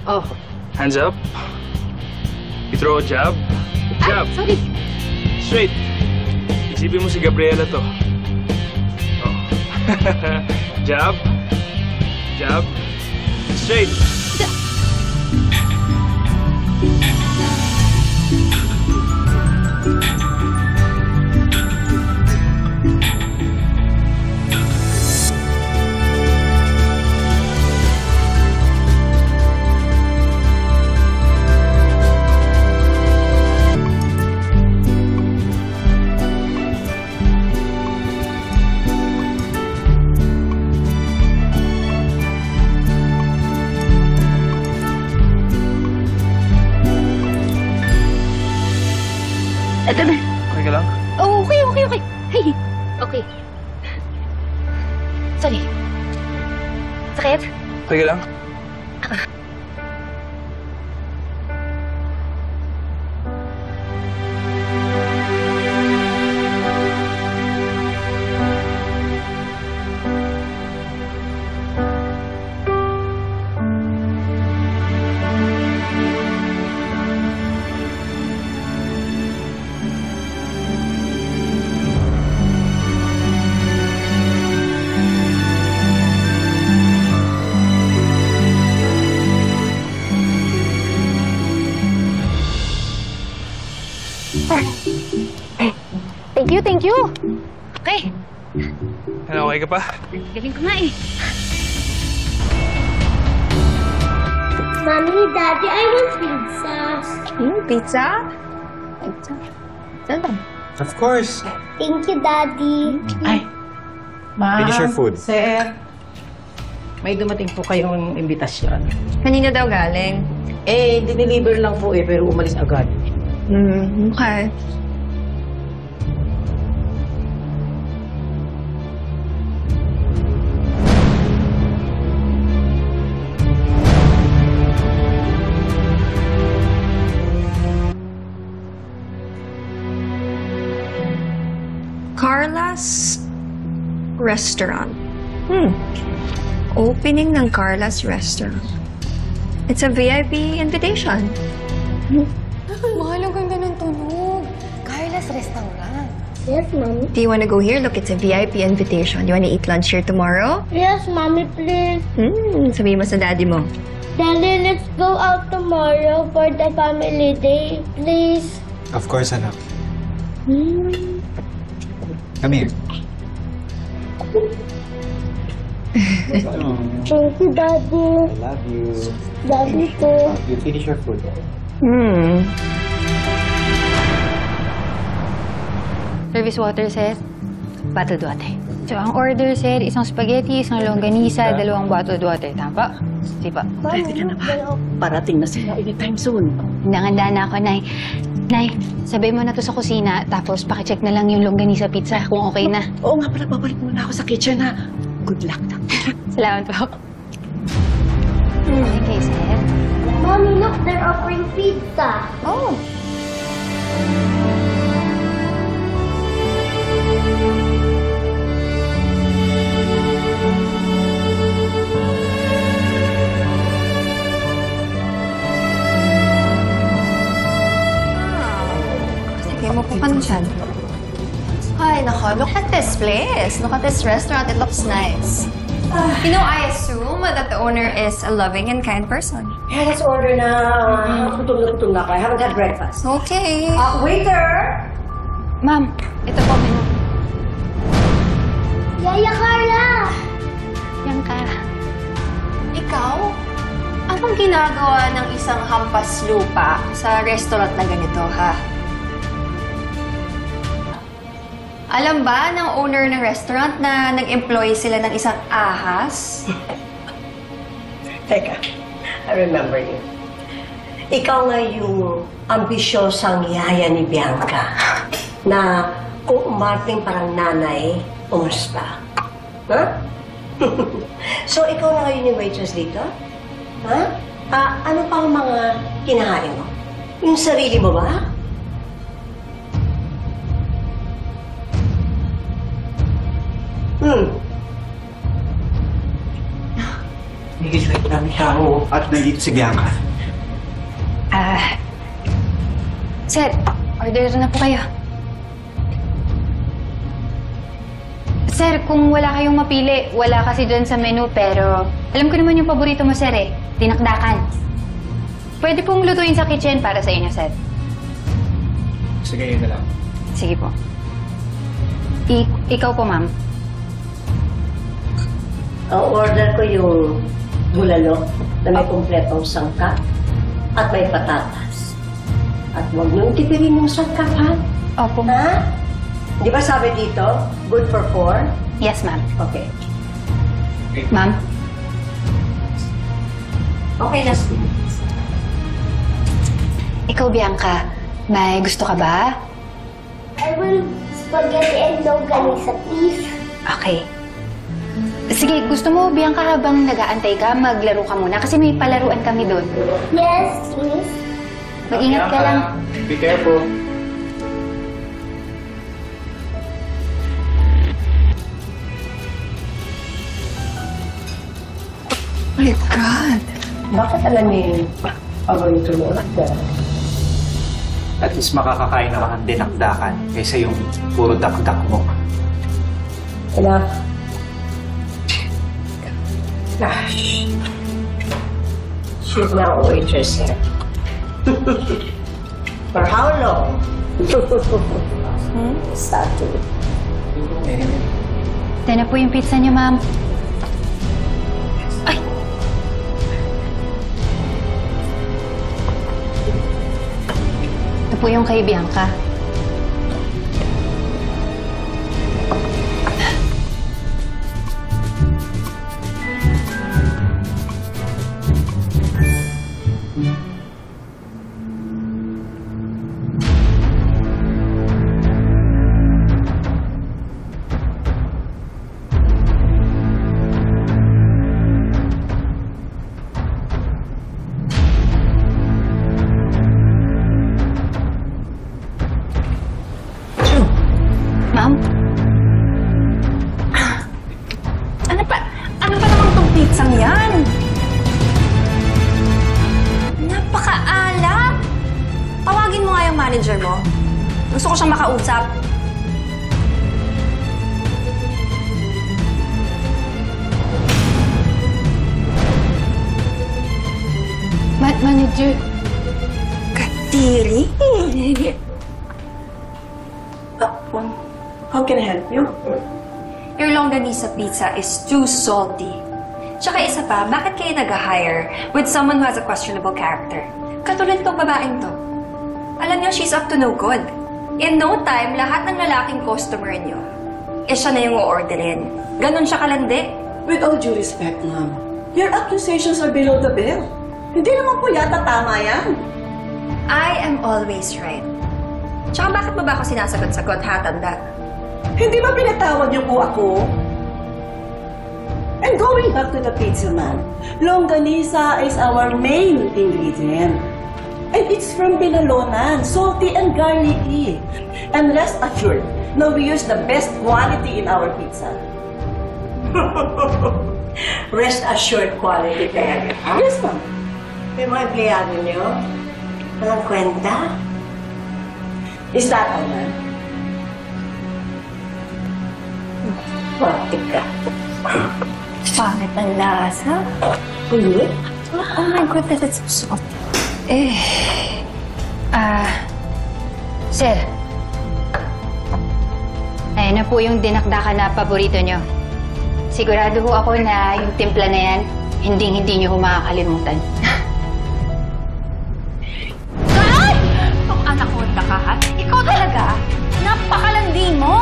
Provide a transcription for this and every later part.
Oh. Hands up. You throw a jab. Jab. Ay, sorry. Straight. Isipin mo si Gabriela to. Oh. Jab. Jab. Straight. Ito na. Okay ka lang? Oh, okay. Hey, okay. Sorry. Sakit? Okay ka lang? Thank you. Okay. Okay ka pa? Galing ko nga eh. Mommy, Daddy, I want pizza. Pizza? Pizza? Saan? Of course. Thank you, Daddy. Ay, ma'am. Finish your food. Sir, may dumating po kayong imbitasyon. Kanina daw galing. Eh, dineliver lang po pero umalis agad. Okay. Carla's Restaurant. Opening ng Carla's Restaurant. It's a VIP invitation. Mahal, ang ganda ng tunog. Carla's Restaurant. Yes, Mommy. Do you want to go here? Look, it's a VIP invitation. You want to eat lunch here tomorrow? Yes, Mommy, please. Sabihin mo sa daddy mo. Daddy, let's go out tomorrow for the family day, please. Of course, anak. Come here. Thank you, Daddy. I love you. Love you too. You finish your food. Service water, sir. Bottled water. So, ang order, sir, isang spaghetti, isang longganisa, dalawang bottled water. Tama pa? Sige pa. Ready ka na ba? Parating na sila anytime soon. Handa na ako, Nay. Nay, sabay mo na to sa kusina, tapos pakicheck na lang yung longganisa pizza kung okay na. Oo nga pala, babalik muna ako sa kitchen, ha? Good luck na. Salamat po. Okay, sir. Mommy, look, they're offering pizza. Oh. Sige, mapupan mo siya. Ay, nako, look at this place. Look at this restaurant. It looks nice. You know, I assume that the owner is a loving and kind person. Yeah, let's order na. Gutom na ako. I haven't had breakfast. Okay. Waiter! Ma'am, ito po menu. Yaya Carla! Yan ka. Ikaw? Anong ginagawa ng isang hampas lupa sa restaurant na ganito, ha? Alam ba ng owner ng restaurant na nag-employ sila ng isang ahas? Teka, I remember you. Ikaw nga yung ambisyosang yaya ni Bianca na kung umarting parang nanay, umusta. Ha? So, ikaw na ngayon yung waitress dito? Ha? Ano pa ang mga kinahain mo? Yung sarili mo ba? Higit lang namin tao at nandito si Bianca. Sir, order na po kayo. Sir, kung wala kayong mapili, wala kasi dyan sa menu, pero alam ko naman yung paborito mo, sir, eh. Dinakdakan. Pwede pong lutuin sa kitchen para sa inyo, sir. Sige, yun na lang. Sige po. Ikaw po, ma'am. Ang order ko yung bulalo na may kumpletong sangkap at may patatas. At huwag niyong tipirin yung sangkap, ha? Opo. Ha? Di ba sabi dito, good for 4? Yes, ma'am. Okay. Ma'am? Okay na, Steve. Ikaw, Bianca, may gusto ka ba? I will spaghetti and longganisa, please. Okay. Sige, gusto mo, Bianca, habang nag-aantay ka, maglaro ka muna kasi may palaruan kami doon. Yes, please. Mag-ingat ka lang. Be careful. My God. Bakit alam niyo yung paborito mo order? At least makakakain naman ng dinakdakan kaysa yung puro dakdak mo. Enough. Gosh. She's now a waitress here. For how long? Saturday. Ito na po yung pizza niyo, ma'am. Ay! Ito po yung kay Bianca. Ma'am? Ano pa namang tong pizzang yan? Napakaalat! Tawagin mo nga yung manager mo. Gusto ko siyang makausap. Manager. Katiri? How can I help you? Your longganisa pizza is too salty. Tsaka isa pa, bakit kayo nag-hire with someone who has a questionable character? Katulad tong babaeng to. Alam niyo, she's up to no good. In no time, lahat ng lalaking customer niyo, siya na yung o-orderin. Ganon siya kalandi. With all due respect, ma'am, your accusations are below the belt. Hindi naman po yata tama yan. I am always right. Tsaka bakit mo ba ako sinasagot-sagot, ha, tanda? Hindi ba pinatawag niyo po ako? And going back to the pizza, ma'am, longganisa is our main ingredient. And it's from Binalonan, salty and garlicky. And rest assured, now we use the best quality in our pizza. Rest assured quality talaga. Yes, ma'am. Yung mga empleyado niyo, walang kwenta? Is that all, ma'am? Pati ka. Pangit ang lasa. Hindi? Oh my goodness, it's so salty. Sir. Ayan na po yung dinakdakan na paborito nyo. Sigurado ho ako na yung timpla na yan, hindi nyo ho makakalimutan. Ay! Itong anak ko ka, ha? Ikaw talaga? Napakalandi mo!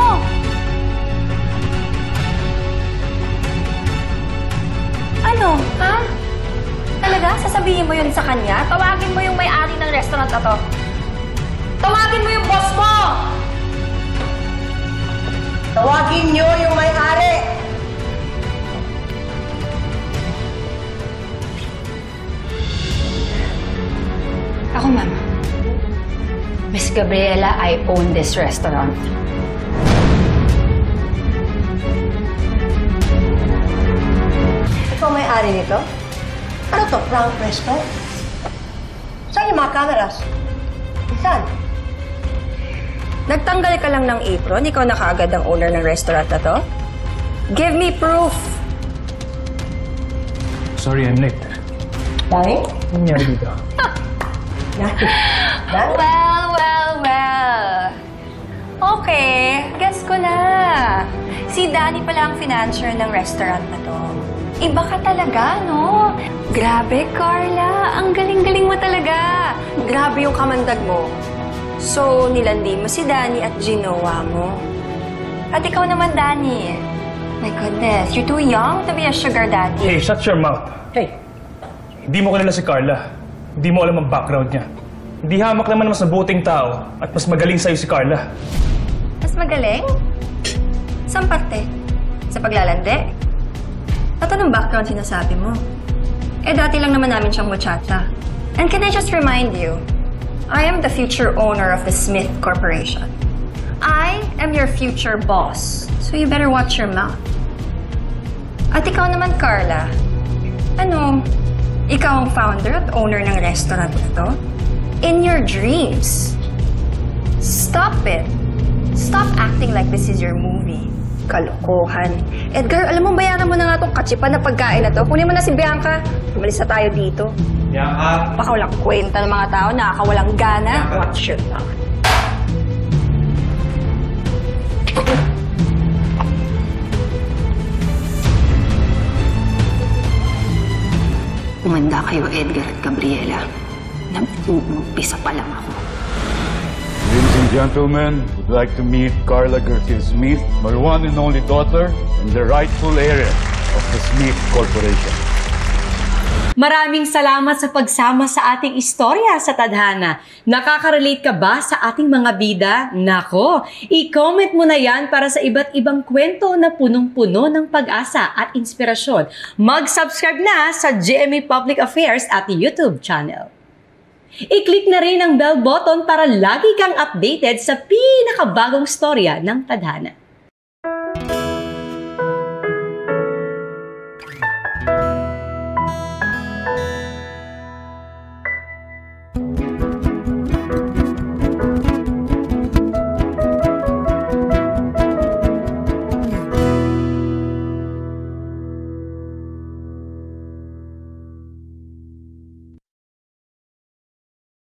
Ano, ha? Talaga? Sasabihin mo yun sa kanya? Tawagin mo yung may-ari ng restaurant na to. Tawagin mo yung boss mo! Tawagin niyo yung may-ari! Ako, ma'am. Miss Gabriela, I own this restaurant. Ikaw may-ari nito? Ano to, prank resto? Saan yung mga cameras? Saan? Nagtanggal ka lang ng apron, ikaw na kaagad ang owner ng restaurant na to? Give me proof! Sorry, I'm late. Dahil? Ano nangyari dito? Well. Okay, guess ko na. Si Danny pala ang financier ng restaurant na to. Iba ka talaga, no? Grabe, Carla. Ang galing-galing mo talaga. Grabe yung kamandag mo. So, nilandi mo si Danny at ginawa mo. At ikaw naman, Danny. My goodness, you're too young to be a sugar daddy. Hey, shut your mouth. Hey, Hindi mo kilala si Carla. Hindi mo alam ang background niya. Hindi hamak naman mas mabuting tao at mas magaling sa'yo si Carla. Mas magaling? Saan parte? Sa paglalandi? At anong background sinasabi mo? Eh, dati lang naman namin siyang muchacha. And can I just remind you, I am the future owner of the Smith Corporation. I am your future boss. So you better watch your mouth. At ikaw naman, Carla. Ano? Ikaw ang founder at owner ng restaurant na to? In your dreams. Stop it. Stop acting like this is your movie. Kalokohan. Edgar, alam mo, bayaran mo na nga itong katsipan na pagkain na to. Kunin mo na si Bianca. Umalis na tayo dito. Bianca! Baka walang kwenta ng mga tao, nakakawalang gana. Watch your mouth. Umanda kayo, Edgar at Gabriela. Nag-uumpisa pa lang ako. Ladies and gentlemen, would like to meet Carla Gertrude Smith, my one and only daughter, and the rightful heiress of the Smith Corporation. Maraming salamat sa pagsama sa ating istorya sa Tadhana. Nakaka-relate ka ba sa ating mga bida? Nako, i-comment mo na yan para sa iba't ibang kwento na punong-puno ng pag-asa at inspirasyon. Mag-subscribe na sa GMA Public Affairs at YouTube channel. I-click na rin ang bell button para lagi kang updated sa pinakabagong storya ng Tadhana.